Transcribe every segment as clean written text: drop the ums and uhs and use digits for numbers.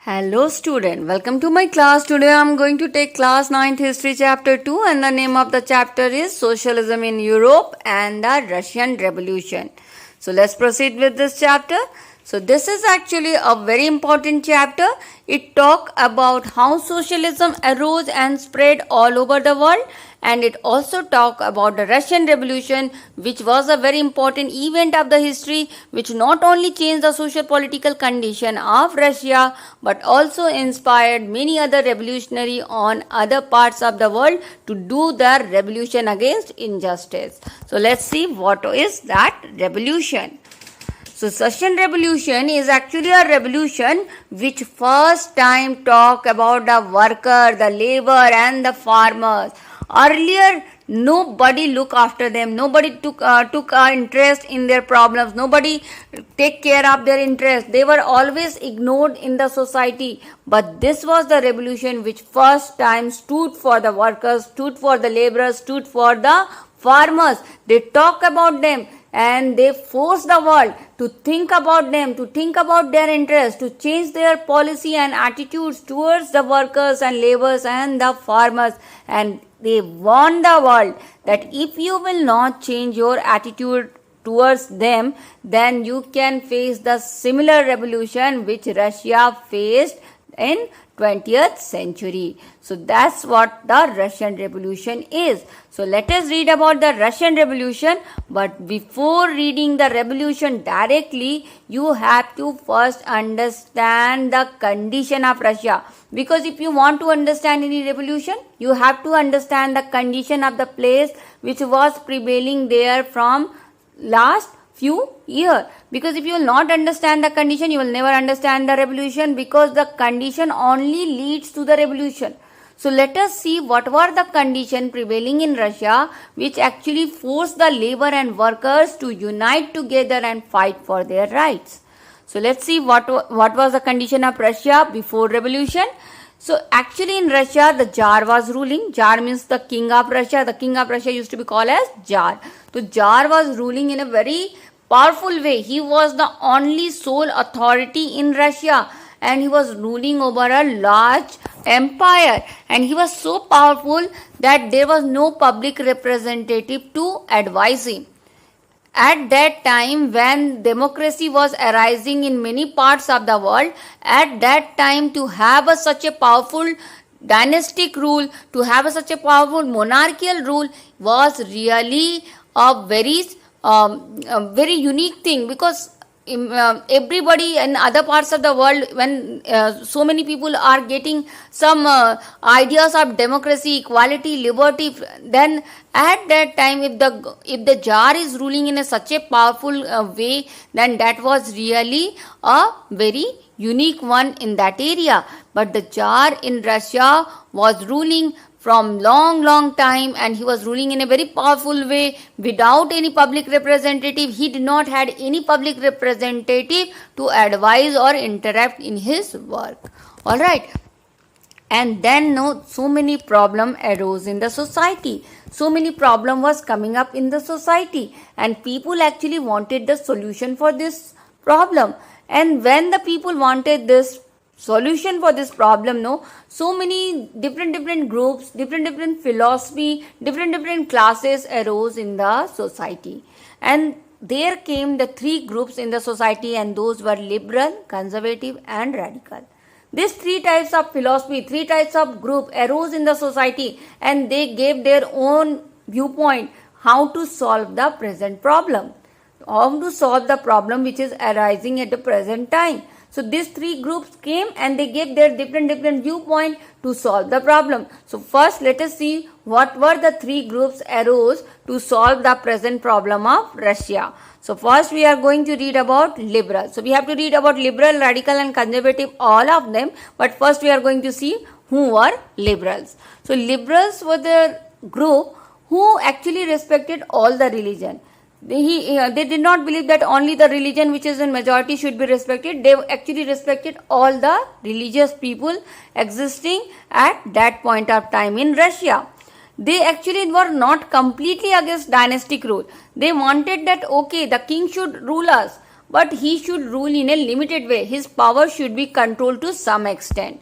Hello student, welcome to my class. Today I am going to take class 9th history chapter 2 and the name of the chapter is Socialism in Europe and the Russian Revolution. So let's proceed with this chapter. So this is actually a very important chapter. It talks about how socialism arose and spread all over the world, and it also talks about the Russian Revolution, which was a very important event of the history which not only changed the social political condition of Russia but also inspired many other revolutionaries on other parts of the world to do their revolution against injustice. So let's see what is that revolution. So Russian Revolution is actually a revolution which first time talk about the worker, the labor and the farmers. Earlier, nobody look after them. Nobody took interest in their problems. Nobody take care of their interest. They were always ignored in the society. But this was the revolution which first time stood for the workers, stood for the laborers, stood for the farmers. They talk about them and they force the world to think about them, to think about their interests, to change their policy and attitudes towards the workers and laborers and the farmers. And they warn the world that if you will not change your attitude towards them, then you can face the similar revolution which Russia faced in 20th century. So that's what the Russian Revolution is. So let us read about the Russian Revolution. But before reading the revolution directly, you have to first understand the condition of Russia. Because if you want to understand any revolution, you have to understand the condition of the place which was prevailing there from last few years. Because if you will not understand the condition, you will never understand the revolution, because the condition only leads to the revolution. So let us see what were the conditions prevailing in Russia which actually forced the labor and workers to unite together and fight for their rights. So let's see what was the condition of Russia before revolution. So actually in Russia the Tsar was ruling. Tsar means the king of Russia. The king of Russia used to be called as Tsar. So Tsar was ruling in a very powerful way. He was the only sole authority in Russia and he was ruling over a large empire, and he was so powerful that there was no public representative to advise him. At that time when democracy was arising in many parts of the world, at that time to have such a powerful dynastic rule, to have such a powerful monarchical rule was really a very unique thing, because everybody in other parts of the world, when so many people are getting some ideas of democracy, equality, liberty, then at that time if the Tsar is ruling in such a powerful way, then that was really a very unique one in that area. But the Tsar in Russia was ruling from long time, and he was ruling in a very powerful way without any public representative. He did not had any public representative to advise or interact in his work. Alright. And then so many problem arose in the society. So many problem was coming up in the society, and people actually wanted the solution for this problem. And when the people wanted this solution for this problem, so many different groups, different philosophy, different classes arose in the society. And there came the three groups in the society, and those were liberal, conservative and radical. These three types of philosophy, three types of group arose in the society, and they gave their own viewpoint how to solve the present problem, how to solve the problem which is arising at the present time. So these three groups came and they gave their different viewpoint to solve the problem. So first let us see what were the three groups arose to solve the present problem of Russia. So first we are going to read about liberal. So we have to read about liberal, radical and conservative, all of them. But first we are going to see who were liberals. So liberals were the group who actually respected all the religion. They did not believe that only the religion which is in majority should be respected. They actually respected all the religious people existing at that point of time in Russia. They actually were not completely against dynastic rule. They wanted that okay, the king should rule us, but he should rule in a limited way. His power should be controlled to some extent.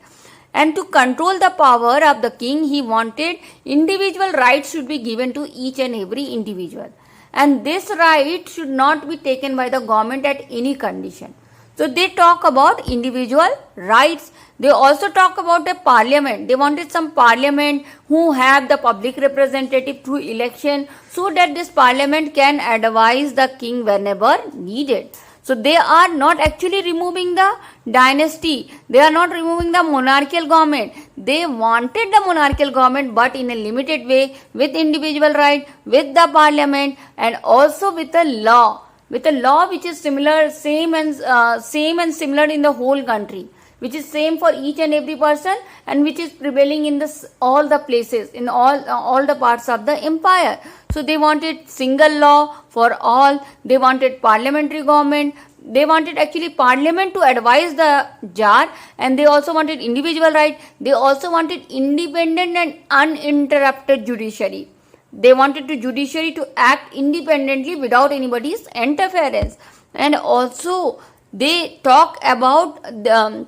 And to control the power of the king, he wanted individual rights should be given to each and every individual. And this right should not be taken by the government at any condition. So they talk about individual rights. They also talk about a parliament. They wanted some parliament who have the public representative through election, so that this parliament can advise the king whenever needed. So they are not actually removing the dynasty. They are not removing the monarchical government. They wanted the monarchical government, but in a limited way, with individual right, with the parliament, and also with a law. With a law which is similar, same and similar in the whole country, which is same for each and every person, and which is prevailing in all the places, in all the parts of the empire. So they wanted single law for all. They wanted parliamentary government. They wanted actually parliament to advise the Tsar, and they also wanted individual right. They also wanted independent and uninterrupted judiciary. They wanted the judiciary to act independently without anybody's interference. And also they talk about the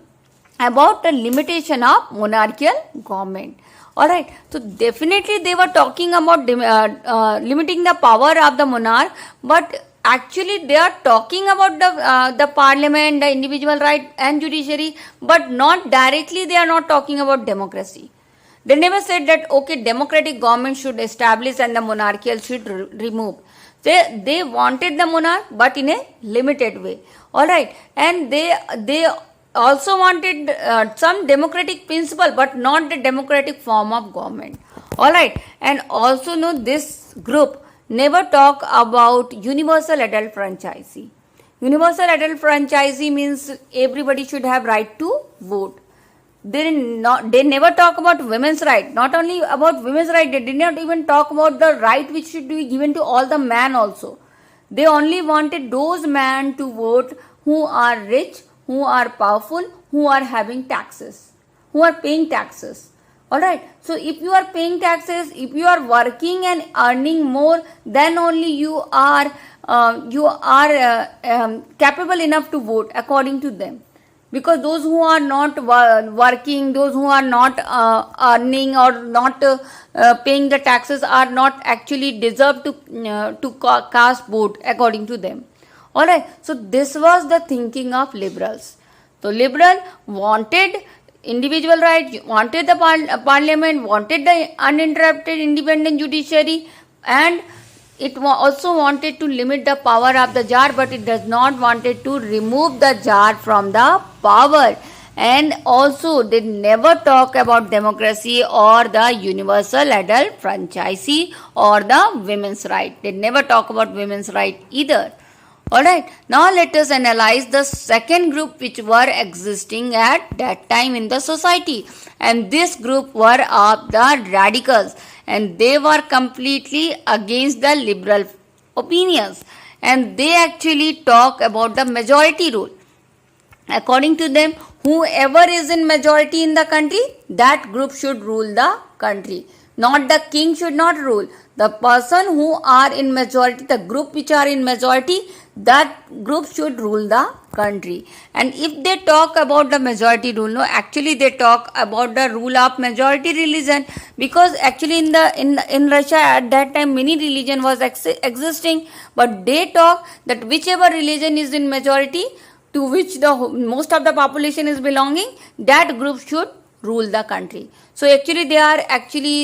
limitation of monarchical government. Alright, so definitely they were talking about limiting the power of the monarch, but actually they are talking about the parliament, the individual right and judiciary, but not directly. They are not talking about democracy. They never said that, okay, democratic government should establish and the monarchical should remove. They wanted the monarch, but in a limited way. Alright, and they also wanted some democratic principle, but not the democratic form of government. Alright, and also this group never talk about universal adult franchise. Universal adult franchise means everybody should have right to vote. They never talk about women's right. Not only about women's right, they did not even talk about the right which should be given to all the men also. They only wanted those men to vote who are rich, who are powerful, who are having taxes, who are paying taxes. Alright, so if you are paying taxes, if you are working and earning more, then only you are capable enough to vote according to them. Because those who are not working, those who are not earning or not paying the taxes are not actually deserved to cast vote according to them. Alright, so this was the thinking of liberals. So liberal wanted individual right, wanted the parliament, wanted the uninterrupted independent judiciary, and it also wanted to limit the power of the Tsar, but it does not wanted to remove the Tsar from the power. And also they never talk about democracy or the universal adult franchise or the women's right. They never talk about women's right either. Alright, now let us analyze the second group which were existing at that time in the society. And this group were of the radicals, and they were completely against the liberal opinions, and they actually talk about the majority rule. According to them, whoever is in majority in the country, that group should rule the country. Not the king should not rule. The person who are in majority, the group which are in majority, that group should rule the country. And if they talk about the majority rule, actually they talk about the rule of majority religion, because actually in Russia at that time many religion was existing, but they talk that whichever religion is in majority, to which the most of the population is belonging, that group should rule the country. So actually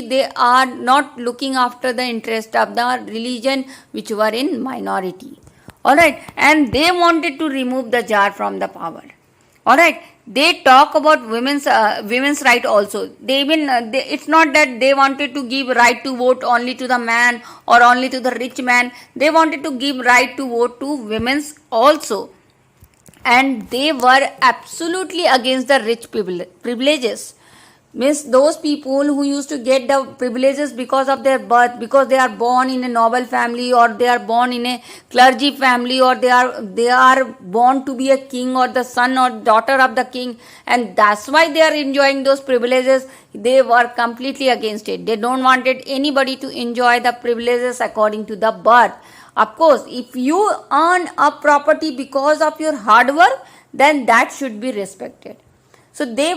they are not looking after the interest of the religion which were in minority. Alright, and they wanted to remove the Tsar from the power. Alright, they talk about women's right also. It's not that they wanted to give right to vote only to the man or only to the rich man. They wanted to give right to vote to women's also. And they were absolutely against the rich privileges. Means those people who used to get the privileges because of their birth, because they are born in a noble family, or they are born in a clergy family, or they are born to be a king or the son or daughter of the king, and that's why they are enjoying those privileges. They were completely against it. They don't wanted anybody to enjoy the privileges according to the birth. Of course, if you earn a property because of your hard work, then that should be respected. So they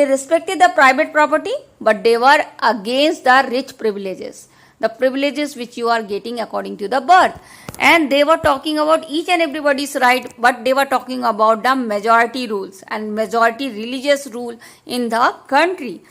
respected the private property, but they were against the rich privileges, the privileges which you are getting according to the birth. And they were talking about each and everybody's right, but they were talking about the majority rules and majority religious rule in the country.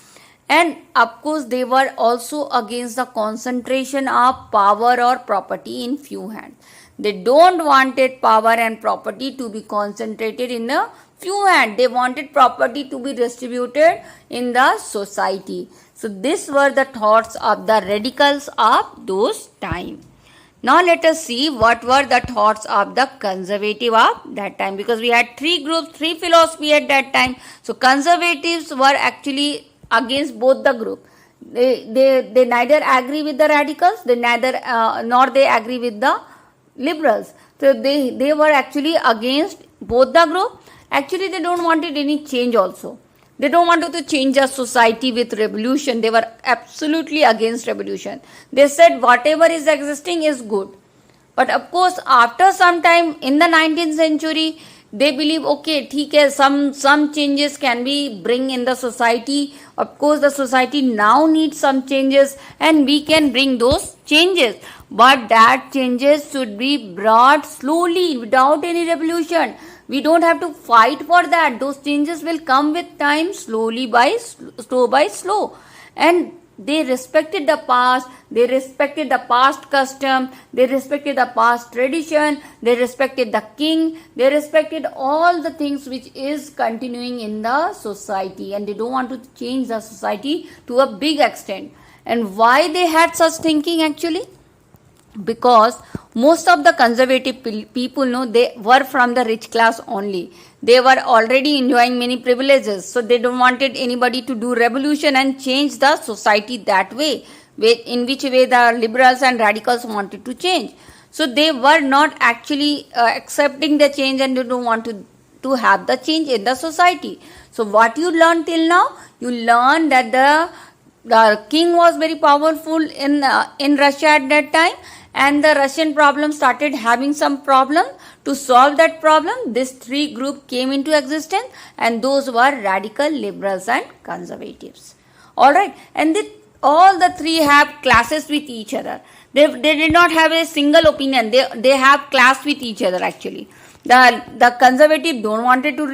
And of course, they were also against the concentration of power or property in few hands. They don't wanted power and property to be concentrated in a few hands. They wanted property to be distributed in the society. So these were the thoughts of the radicals of those time. Now let us see what were the thoughts of the conservative of that time, because we had three groups, three philosophy at that time. So conservatives were actually against both the group. They neither agree with the radicals, they neither nor they agree with the liberals. So they were actually against both the group. Actually, they don't wanted any change also. They don't want to change the society with revolution. They were absolutely against revolution. They said whatever is existing is good. But of course, after some time in the 19th century, they believe, okay, theek hai, some changes can be bring in the society. Of course, the society now needs some changes and we can bring those changes. But that changes should be brought slowly without any revolution. We don't have to fight for that. Those changes will come with time, slow by slow. And they respected the past, they respected the past custom, they respected the past tradition, they respected the king, they respected all the things which is continuing in the society, and they don't want to change the society to a big extent. And why they had such thinking actually? Because most of the conservative people they were from the rich class only. They were already enjoying many privileges, so they don't wanted anybody to do revolution and change the society that way, in which way the liberals and radicals wanted to change. So they were not actually accepting the change, and they don't want to have the change in the society. So what you learned till now? You learned that the king was very powerful in Russia at that time, and the Russian problem started having some problem. To solve that problem, these three groups came into existence, and those were radical, liberals and conservatives. Alright, and all the three have classes with each other. They did not have a single opinion. They have class with each other actually. The conservative don't wanted to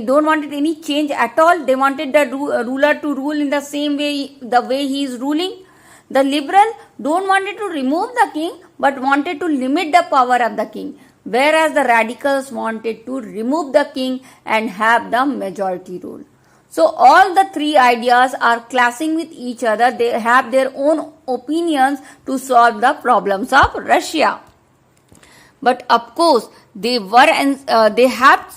don't wanted any change at all. They wanted the ruler to rule in the same way, the way he is ruling. The liberal don't wanted to remove the king, but wanted to limit the power of the king. Whereas the radicals wanted to remove the king and have the majority rule. So all the three ideas are clashing with each other. They have their own opinions to solve the problems of Russia. But of course, they were and they have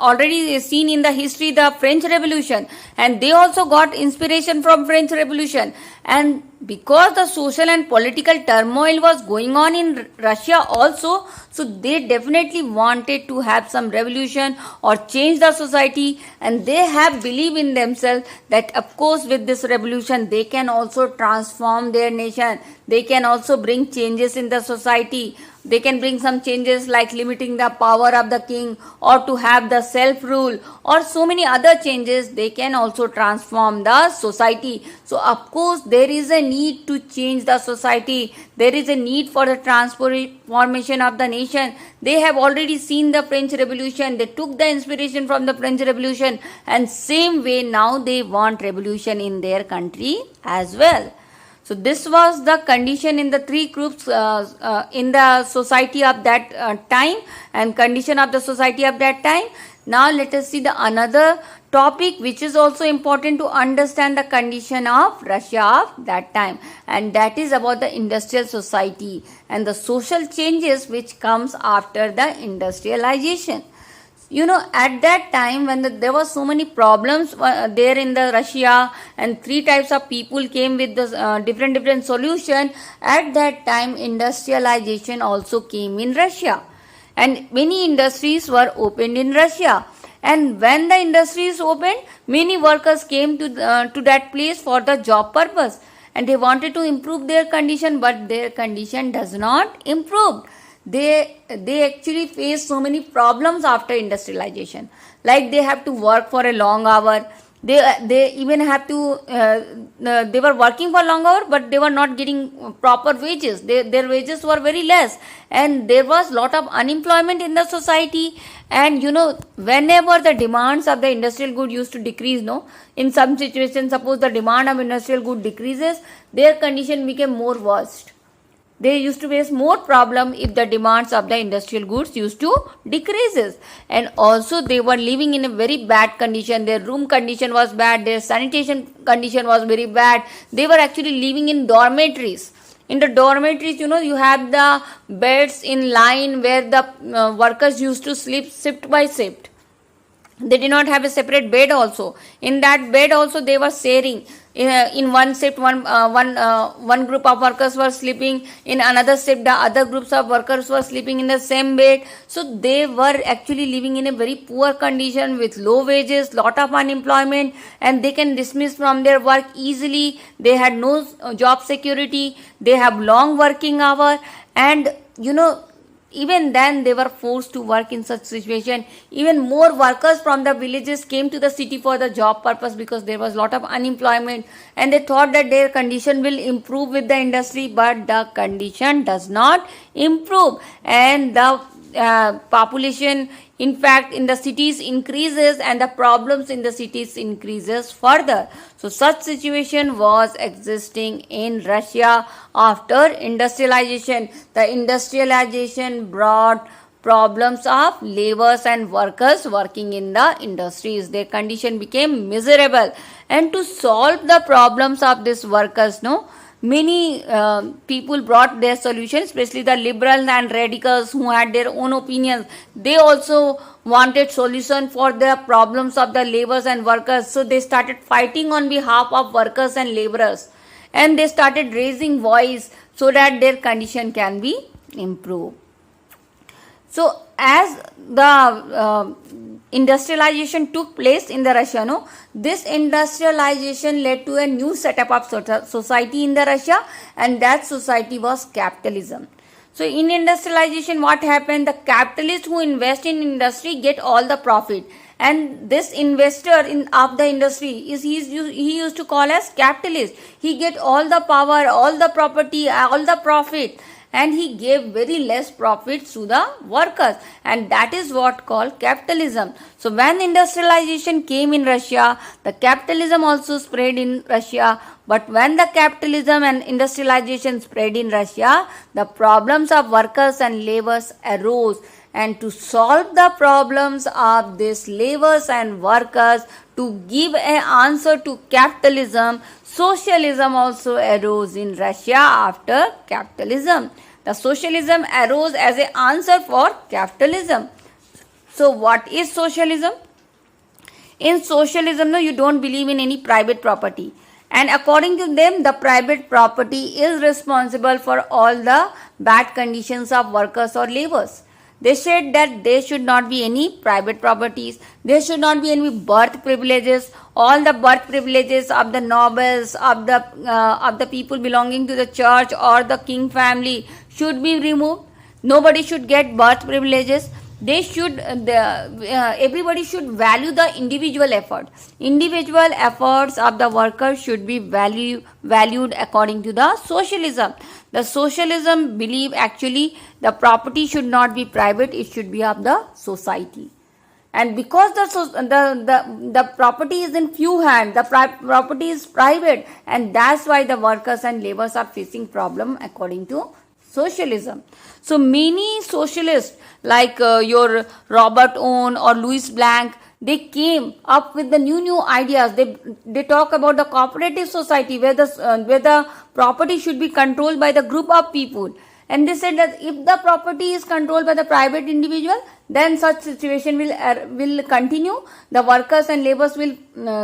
already seen in the history the French Revolution, and they also got inspiration from French Revolution. And because the social and political turmoil was going on in Russia also, so they definitely wanted to have some revolution or change the society, and they have belief in themselves that of course with this revolution they can also transform their nation. They can also bring changes in the society. They can bring some changes like limiting the power of the king, or to have the self-rule, or so many other changes. They can also transform the society. So of course there is a need to change the society. There is a need for the transformation of the nation. They have already seen the French Revolution. They took the inspiration from the French Revolution, and same way now they want revolution in their country as well. So this was the condition in the three groups in the society of that time, and condition of the society of that time. Now let us see the another topic which is also important to understand the condition of Russia of that time, and that is about the industrial society and the social changes which comes after the industrialization. You know, at that time when there were so many problems there in the Russia, and three types of people came with the different solution. At that time industrialization also came in Russia, and many industries were opened in Russia. And when the industries opened, many workers came to that place for the job purpose. and they wanted to improve their condition, but their condition does not improve. They actually face so many problems after industrialization, like they have to work for a long hour. They even have to they were working for long hour, but they were not getting proper wages. Their wages were very less, and there was lot of unemployment in the society. And whenever the demands of the industrial good used to decrease, in some situations, suppose the demand of industrial good decreases, their condition became more worst. They used to face more problem if the demands of the industrial goods used to decreases. And also they were living in a very bad condition. Their room condition was bad. Their sanitation condition was very bad. They were actually living in dormitories. In the dormitories, you have the beds in line where the workers used to sleep shift by shift. They did not have a separate bed also. In that bed also they were sharing. In one shift, one group of workers were sleeping. In another shift, the other groups of workers were sleeping in the same bed. So they were actually living in a very poor condition with low wages, lot of unemployment, and they can dismiss from their work easily. They had no job security. They have long working hour, and even then they were forced to work in such situation. Even more workers from the villages came to the city for the job purpose, because there was lot of unemployment, and they thought that their condition will improve with the industry, but the condition does not improve, and the population in fact in the cities increases, and the problems in the cities increases further. So such situation was existing in Russia after industrialization. The industrialization brought problems of laborers and workers working in the industries. Their condition became miserable, and to solve the problems of these workers, many people brought their solutions, especially the liberals and radicals who had their own opinions. They also wanted solution for the problems of the laborers and workers. So they started fighting on behalf of workers and laborers, and they started raising voice so that their condition can be improved. So as the industrialization took place in the Russia, this industrialization led to a new setup of society in the Russia, and that society was capitalism. So in industrialization, what happened? The capitalists who invest in industry get all the profit, and this investor of the industry he used to call as capitalist. He get all the power, all the property, all the profit, and he gave very less profits to the workers, and that is what called capitalism. So when industrialization came in Russia, the capitalism also spread in Russia. But when the capitalism and industrialization spread in Russia, the problems of workers and laborers arose, and to solve the problems of these laborers and workers, to give an answer to capitalism, socialism also arose in Russia after capitalism. The socialism arose as an answer for capitalism. So what is socialism? In socialism, you don't believe in any private property. And according to them, the private property is responsible for all the bad conditions of workers or laborers. They said that there should not be any private properties. There should not be any birth privileges. All the birth privileges of the nobles, of the people belonging to the church or the king family should be removed. Nobody should get birth privileges. Everybody should value the individual effort. Individual efforts of the workers should be valued according to the socialism. The socialism believe actually the property should not be private, it should be of the society. And because the property is in few hands, the property is private, and that's why the workers and laborers are facing problem according to socialism. So many socialists like your Robert Owen or Louis Blanc, they came up with the new ideas. They talk about the cooperative society where the property should be controlled by the group of people. And they said that if the property is controlled by the private individual, then such situation will continue. The workers and laborers will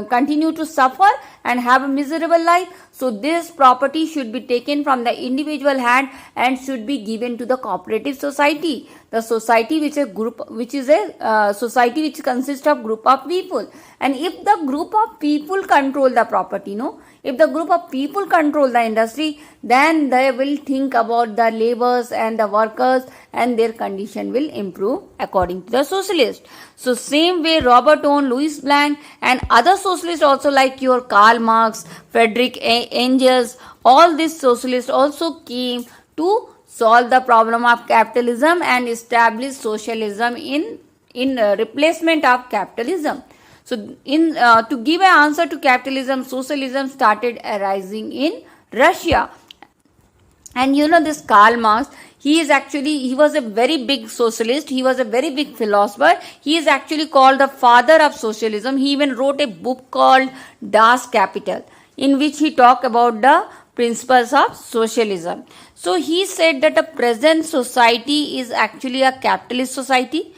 continue to suffer and have a miserable life. So this property should be taken from the individual hand and should be given to the cooperative society. The society which is a society which consists of group of people. And if the group of people control the property, if the group of people control the industry, then they will think about the laborers and the workers, and their condition will improve according to the socialist. So same way Robert Owen, Louis Blanc and other socialists also, like your Karl Marx, Friedrich Engels, all these socialists also came to solve the problem of capitalism and establish socialism in replacement of capitalism. So to give an answer to capitalism, socialism started arising in Russia. And this Karl Marx, he was a very big socialist. He was a very big philosopher. He is actually called the father of socialism. He even wrote a book called Das Kapital, in which he talked about the principles of socialism. So he said that the present society is actually a capitalist society,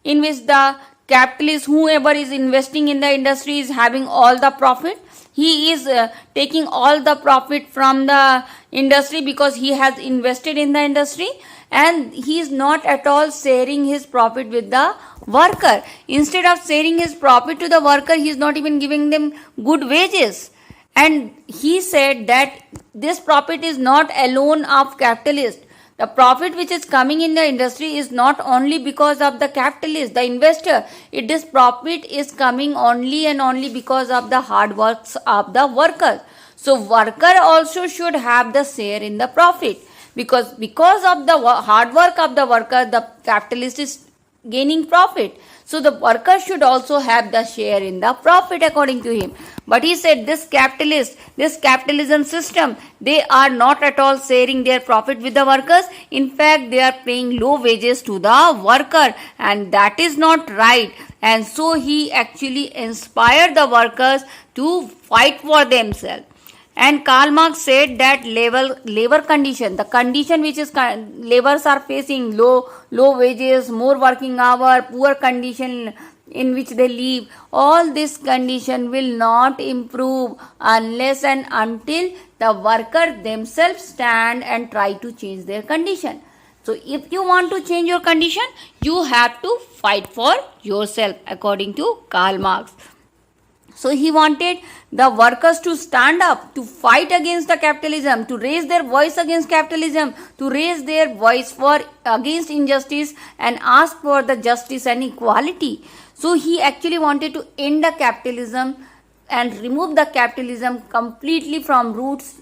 in which the capitalist, whoever is investing in the industry, is having all the profit. He is taking all the profit from the industry because he has invested in the industry, and he is not at all sharing his profit with the worker. Instead of sharing his profit to the worker, he is not even giving them good wages. And he said that this profit is not alone of capitalist. The profit which is coming in the industry is not only because of the capitalist, the investor. This profit is coming only and only because of the hard works of the workers. So worker also should have the share in the profit, because of the hard work of the worker, the capitalist is gaining profit. So the worker should also have the share in the profit according to him. But he said this capitalism system, they are not at all sharing their profit with the workers. In fact, they are paying low wages to the worker, and that is not right. And so he actually inspired the workers to fight for themselves. And Karl Marx said that labor condition, the condition which is laborers are facing, low wages, more working hour, poor condition in which they live, all this condition will not improve unless and until the worker themselves stand and try to change their condition. So if you want to change your condition, you have to fight for yourself according to Karl Marx. So he wanted the workers to stand up, to fight against the capitalism, to raise their voice against capitalism, to raise their voice against injustice and ask for the justice and equality. So he actually wanted to end the capitalism and remove the capitalism completely from roots.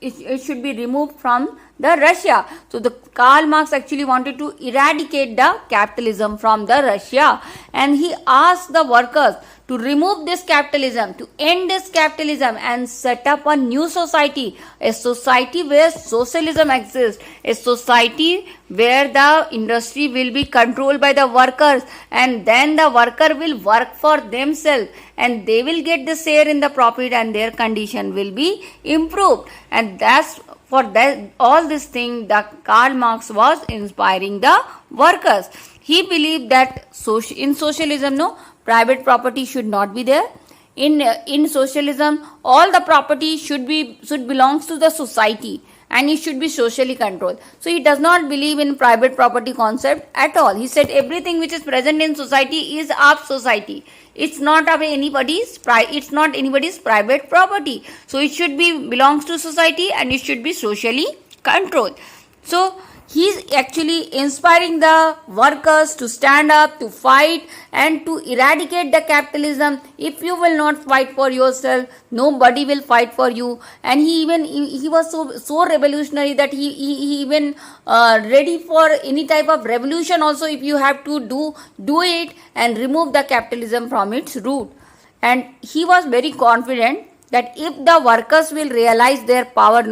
It should be removed from the Russia. So the Karl Marx actually wanted to eradicate the capitalism from the Russia, and he asked the workers to remove this capitalism, to end this capitalism and set up a new society, a society where socialism exists, a society where the industry will be controlled by the workers, and then the worker will work for themselves and they will get the share in the profit and their condition will be improved. And that's for that, all this thing, the Karl Marx was inspiring the workers. He believed that in socialism, private property should not be there. In socialism, all the property should belongs to the society and it should be socially controlled. So he does not believe in private property concept at all. He said everything which is present in society is of society. It's not of anybody's private property. So it should belongs to society and it should be socially controlled. So he's actually inspiring the workers to stand up, to fight and to eradicate the capitalism. If you will not fight for yourself, nobody will fight for you. And he was so revolutionary that he even ready for any type of revolution also, if you have to do it and remove the capitalism from its root. And he was very confident that if the workers will realize their power,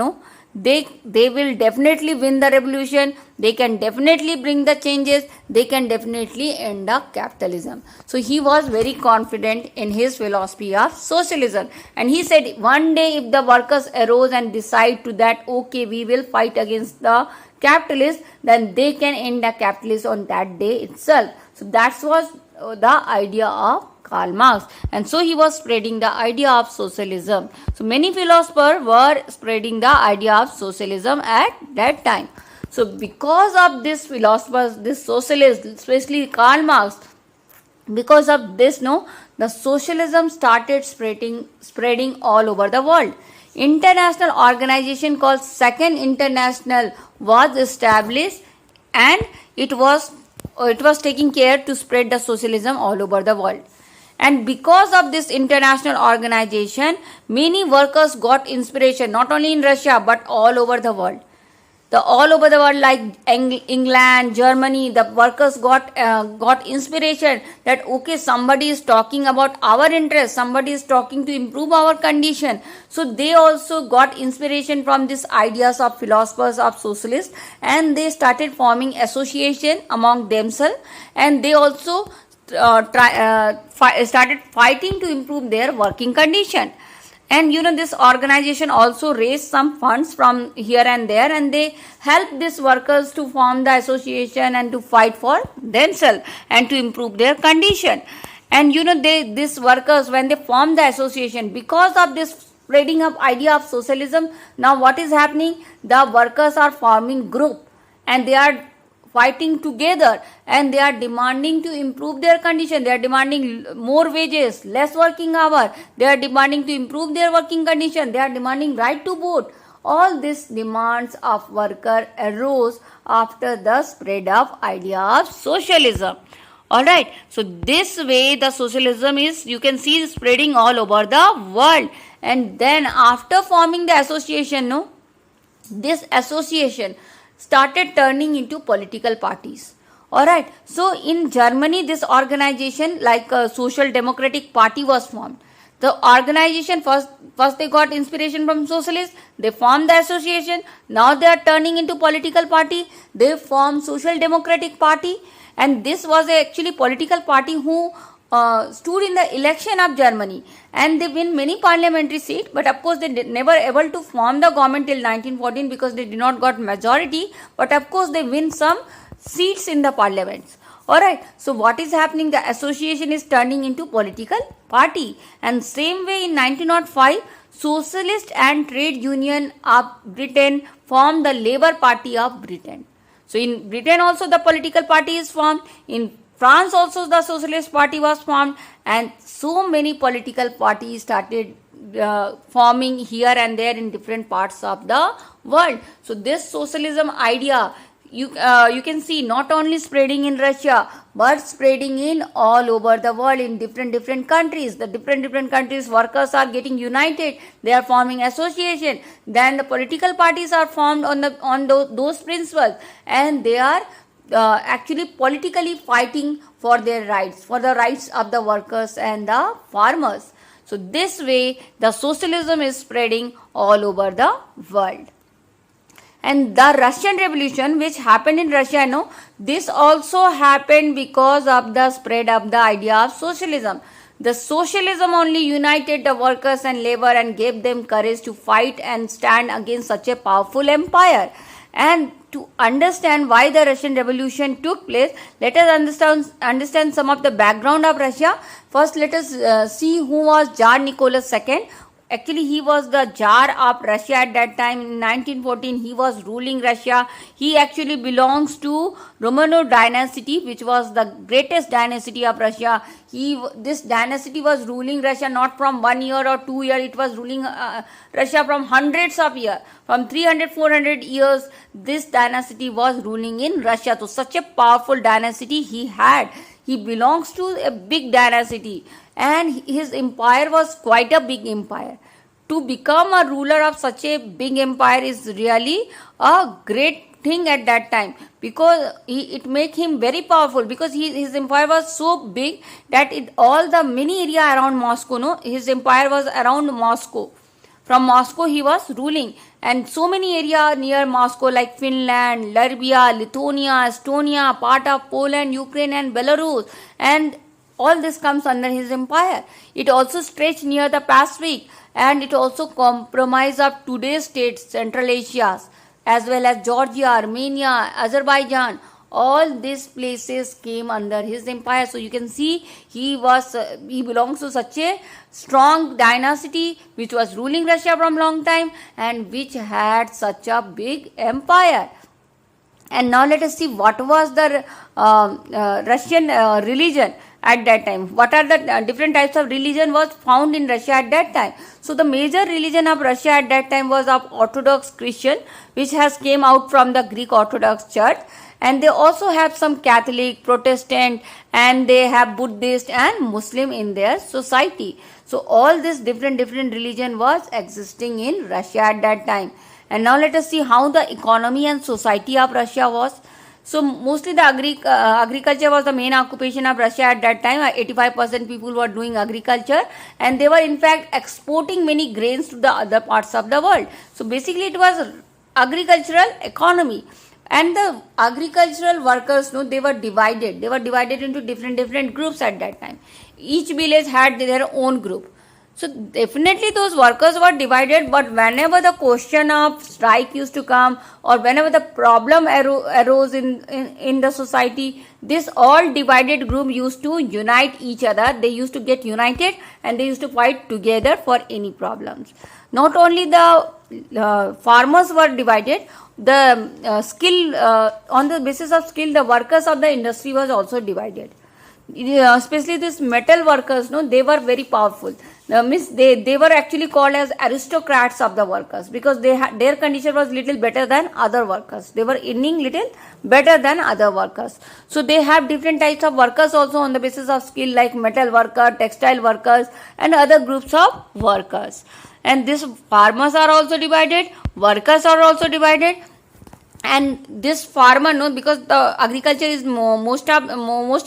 they will definitely win the revolution, they can definitely bring the changes, they can definitely end up capitalism. So he was very confident in his philosophy of socialism, and he said one day if the workers arose and decide to that, okay, we will fight against the capitalists, then they can end the capitalists on that day itself. So that was the idea of Karl Marx, and so he was spreading the idea of socialism. So many philosophers were spreading the idea of socialism at that time. So because of this philosophers, this socialists, especially Karl Marx, because of this, no, the socialism started spreading all over the world. International organization called Second International was established, and it was taking care to spread the socialism all over the world. And because of this international organization, many workers got inspiration, not only in Russia but all over the world. All over the world, like England, Germany, the workers got inspiration that okay, somebody is talking about our interest, somebody is talking to improve our condition. So they also got inspiration from these ideas of philosophers of socialists, and they started forming association among themselves, and they also started fighting to improve their working condition. And this organization also raised some funds from here and there, and they helped these workers to form the association and to fight for themselves and to improve their condition. And these workers, when they formed the association, because of this spreading of idea of socialism, now what is happening? The workers are forming group, and they are fighting together, and they are demanding to improve their condition. They are demanding more wages, less working hour. They are demanding to improve their working condition. They are demanding right to vote. All these demands of worker arose after the spread of idea of socialism. Alright, so this way the socialism is, you can see, spreading all over the world. And then after forming the association, this association started turning into political parties. Alright, so in Germany, this organization, like a Social Democratic Party, was formed. The organization, first they got inspiration from socialists, they formed the association, now they are turning into political party, they formed Social Democratic Party, and this was actually political party who stood in the election of Germany, and they win many parliamentary seats, but of course they never able to form the government till 1914 because they did not got majority, but of course they win some seats in the parliaments. Alright, so what is happening? The association is turning into political party, and same way in 1905, Socialist and Trade Union of Britain formed the Labour Party of Britain. So in Britain also the political party is formed, in France also the Socialist Party was formed, and so many political parties started forming here and there in different parts of the world. So this socialism idea, you can see, not only spreading in Russia but spreading in all over the world in different countries. The different countries workers are getting united, they are forming association, then the political parties are formed on those principles, and they are actually politically fighting for their rights, for the rights of the workers and the farmers. So this way the socialism is spreading all over the world. And the Russian Revolution, which happened in Russia, this also happened because of the spread of the idea of socialism. The socialism only united the workers and labor and gave them courage to fight and stand against such a powerful empire. And to understand why the Russian Revolution took place, let us understand some of the background of Russia. First, let us see who was Tsar Nicholas II. Actually, he was the Tsar of Russia at that time. In 1914, he was ruling Russia. He actually belongs to Romanov dynasty, which was the greatest dynasty of Russia. This dynasty was ruling Russia not from 1 year or 2 years. It was ruling Russia from hundreds of years. From 300-400 years, this dynasty was ruling in Russia. So, such a powerful dynasty he had. He belongs to a big dynasty, and his empire was quite a big empire. To become a ruler of such a big empire is really a great thing at that time, because it make him very powerful, because his empire was so big that all the many area around Moscow, his empire was around Moscow. From Moscow he was ruling, and so many area near Moscow like Finland, Latvia, Lithuania, Estonia, part of Poland, Ukraine and Belarus, and all this comes under his empire. It also stretched near the Pacific, and it also comprised of today's states, Central Asia, as well as Georgia, Armenia, Azerbaijan. all these places came under his empire. So you can see he belongs to such a strong dynasty which was ruling Russia from long time and which had such a big empire. And now let us see what was the Russian religion at that time. What are the different types of religion was found in Russia at that time. So the major religion of Russia at that time was of Orthodox Christian, which has came out from the Greek Orthodox Church. And they also have some Catholic, Protestant, and they have Buddhist and Muslim in their society. So all this different religion was existing in Russia at that time. And now let us see how the economy and society of Russia was. So mostly the agriculture was the main occupation of Russia at that time. 85% people were doing agriculture, and they were in fact exporting many grains to the other parts of the world. So basically it was agricultural economy. And the agricultural workers, they were divided. They were divided into different groups at that time. Each village had their own group. So definitely those workers were divided, but whenever the question of strike used to come or whenever the problem arose in the society, this all divided group used to unite each other. They used to get united and they used to fight together for any problems. Not only the farmers were divided, the skill on the basis of skill, the workers of the industry was also divided. Especially these metal workers, they were very powerful. They were actually called as aristocrats of the workers because their condition was little better than other workers. They were earning little better than other workers. So they have different types of workers also on the basis of skill, like metal worker, textile workers, and other groups of workers. And these farmers are also divided, workers are also divided. And this farmer, because the agriculture is most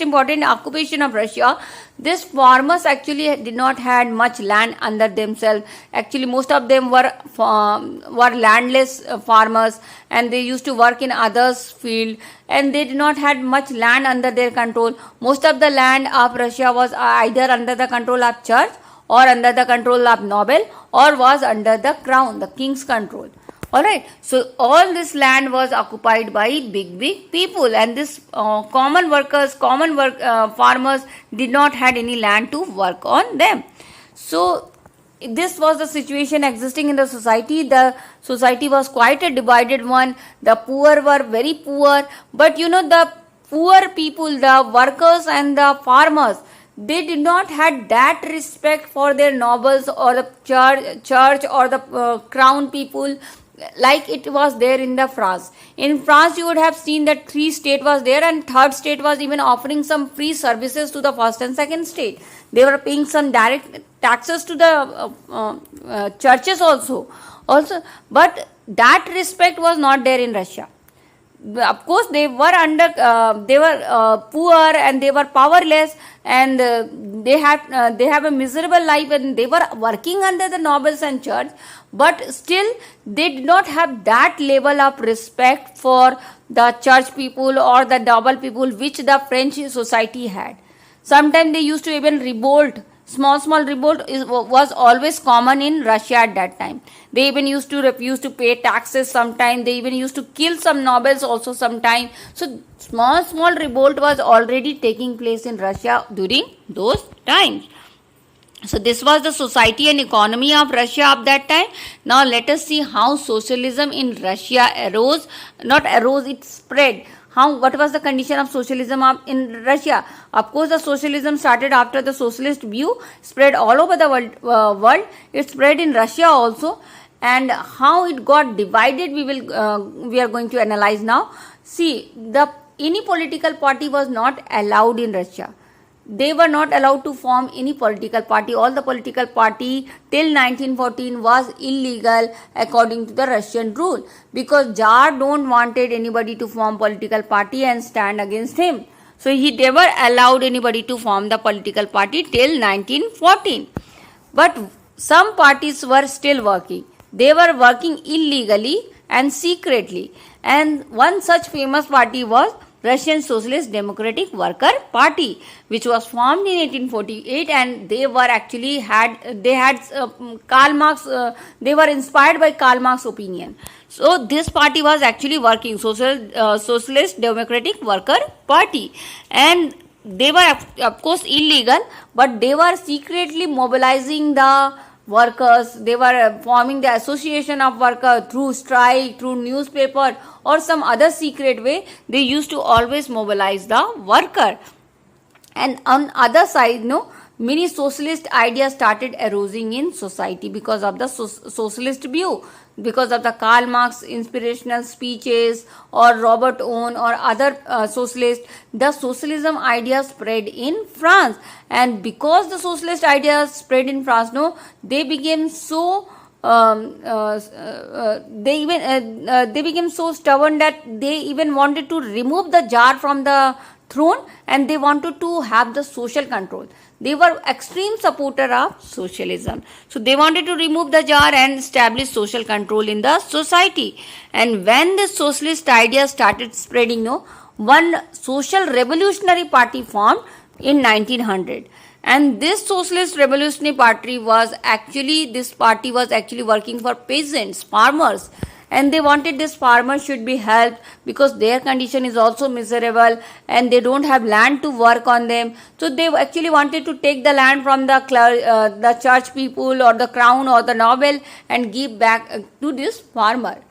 important occupation of Russia, these farmers actually did not had much land under themselves. Actually, most of them were landless farmers, and they used to work in others' field, and they did not had much land under their control. Most of the land of Russia was either under the control of church or under the control of noble or was under the crown, the king's control. Alright, so all this land was occupied by big people, and this farmers did not had any land to work on them. So this was the situation existing in the society. The society was quite a divided one. The poor were very poor, but the poor people, the workers and the farmers, they did not had that respect for their nobles or the church or the crown people like it was there in the France. In France, you would have seen that 3 state was there, and 3rd state was even offering some free services to the 1st and 2nd state. They were paying some direct taxes to the churches also, but that respect was not there in Russia. Of course, they were poor and they were powerless, and they have a miserable life, and they were working under the nobles and church, but still they did not have that level of respect for the church people or the noble people which the French society had. Sometimes they used to even revolt. Small revolt was always common in Russia at that time. They even used to refuse to pay taxes sometimes. They even used to kill some nobles also sometimes. So small revolt was already taking place in Russia during those times. So this was the society and economy of Russia of that time. Now let us see how socialism in Russia it spread. What was the condition of socialism in Russia? Of course, the socialism started after the socialist view spread all over the world. It spread in Russia also, and how it got divided we are going to analyze now. See, any political party was not allowed in Russia. They were not allowed to form any political party. All the political party till 1914 was illegal according to the Russian rule, because Tsar don't wanted anybody to form political party and stand against him. So he never allowed anybody to form the political party till 1914. But some parties were still working. They were working illegally and secretly. And one such famous party was Russian Socialist Democratic Worker Party, which was formed in 1848, and they were actually Karl Marx. They were inspired by Karl Marx's opinion. So this party was actually working Socialist Democratic Worker Party, and they were of course illegal, but they were secretly mobilizing the workers. They were forming the association of workers through strike, through newspaper, or some other secret way. They used to always mobilize the worker. And on other side, many socialist ideas started arising in society because of the socialist view, because of the Karl Marx inspirational speeches, or Robert Owen, or other socialists. The socialism ideas spread in France, and because the socialist ideas spread in France, they became so they became so stubborn that they even wanted to remove the Tsar from the throne, and they wanted to have the social control. They were extreme supporter of socialism. So they wanted to remove the Tsar and establish social control in the society. And when the socialist idea started spreading, one social revolutionary party formed in 1900. And this socialist revolutionary party was actually working for peasants, farmers. And they wanted this farmers should be helped because their condition is also miserable and they don't have land to work on them. So they actually wanted to take the land from the church people or the crown or the noble and give back to this farmer.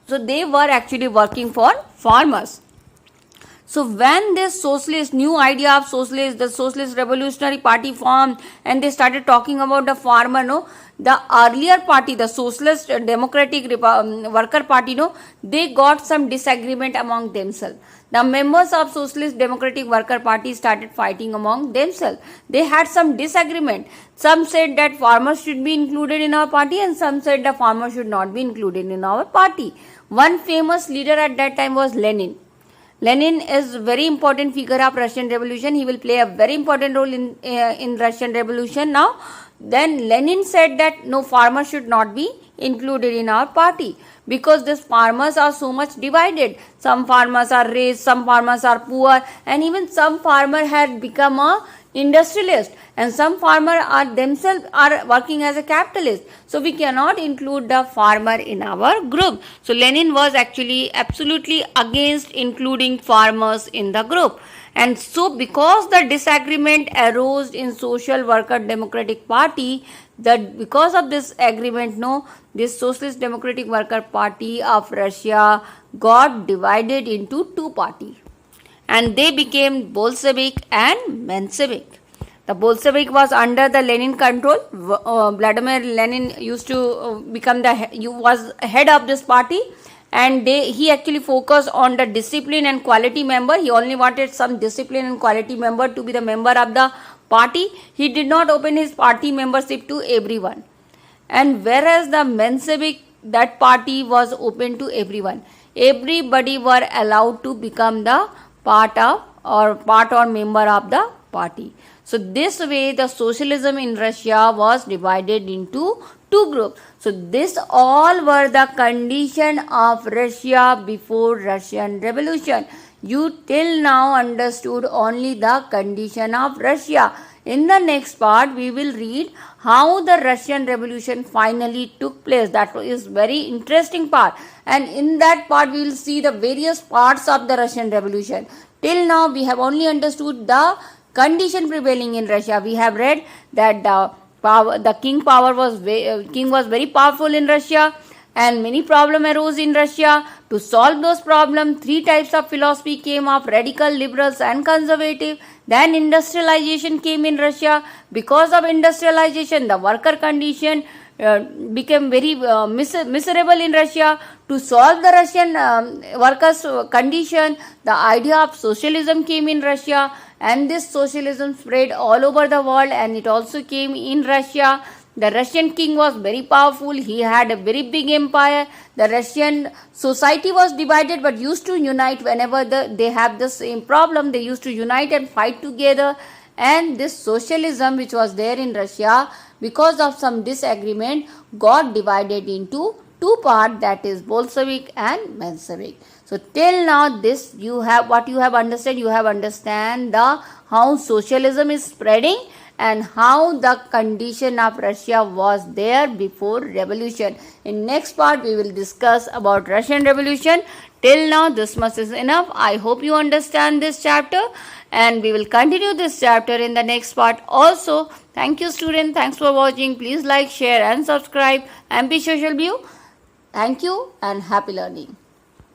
So they were actually working for farmers. So when this new idea of the Socialist Revolutionary Party formed, and they started talking about the farmer, the earlier party, the Socialist Democratic Worker Party, they got some disagreement among themselves. The members of Socialist Democratic Worker Party started fighting among themselves. They had some disagreement. Some said that farmers should be included in our party, and some said the farmers should not be included in our party. One famous leader at that time was Lenin. Lenin is a very important figure of Russian Revolution. He will play a very important role in Russian Revolution now. Then Lenin said that no, farmers should not be included in our party because these farmers are so much divided. Some farmers are rich, some farmers are poor, and even some farmer had become a industrialist, and some farmer are themselves are working as a capitalist. So we cannot include the farmer in our group. So Lenin was actually absolutely against including farmers in the group. And so because the disagreement arose in Social Worker Democratic Party, that because of this agreement, this Socialist Democratic Worker Party of Russia got divided into two parties. And they became Bolshevik and Menshevik. The Bolshevik was under the Lenin control. Vladimir Lenin used to become was head of this party, and he actually focused on the discipline and quality member. He only wanted some discipline and quality member to be the member of the party. He did not open his party membership to everyone. And whereas the Menshevik, that party was open to everyone. Everybody were allowed to become the part or member of the party. So this way the socialism in Russia was divided into two groups. So this all were the condition of Russia before Russian Revolution. You till now understood only the condition of Russia. In the next part we will read how the Russian Revolution finally took place. That is very interesting part, and in that part we will see the various parts of the Russian Revolution. Till now we have only understood the condition prevailing in Russia. We have read that the king was very powerful in Russia, and many problems arose in Russia. To solve those problems, three types of philosophy came of: radical, liberals and conservative. Then industrialization came in Russia. Because of industrialization, the worker condition became very miserable in Russia. To solve the Russian workers' condition, the idea of socialism came in Russia, and this socialism spread all over the world, and it also came in Russia. The Russian king was very powerful. He had a very big empire. The Russian society was divided but used to unite whenever they have the same problem. They used to unite and fight together. And this socialism which was there in Russia, because of some disagreement, got divided into two parts, that is Bolshevik and Menshevik. So till now this you have what you have understood, you have understand the how socialism is spreading and how the condition of Russia was there before revolution. In next part we will discuss about Russian revolution. Till now this much is enough. I hope you understand this chapter and we will continue this chapter in the next part also. Thank you students. Thanks for watching. Please like, share and subscribe. MP Social View. Thank you and happy learning.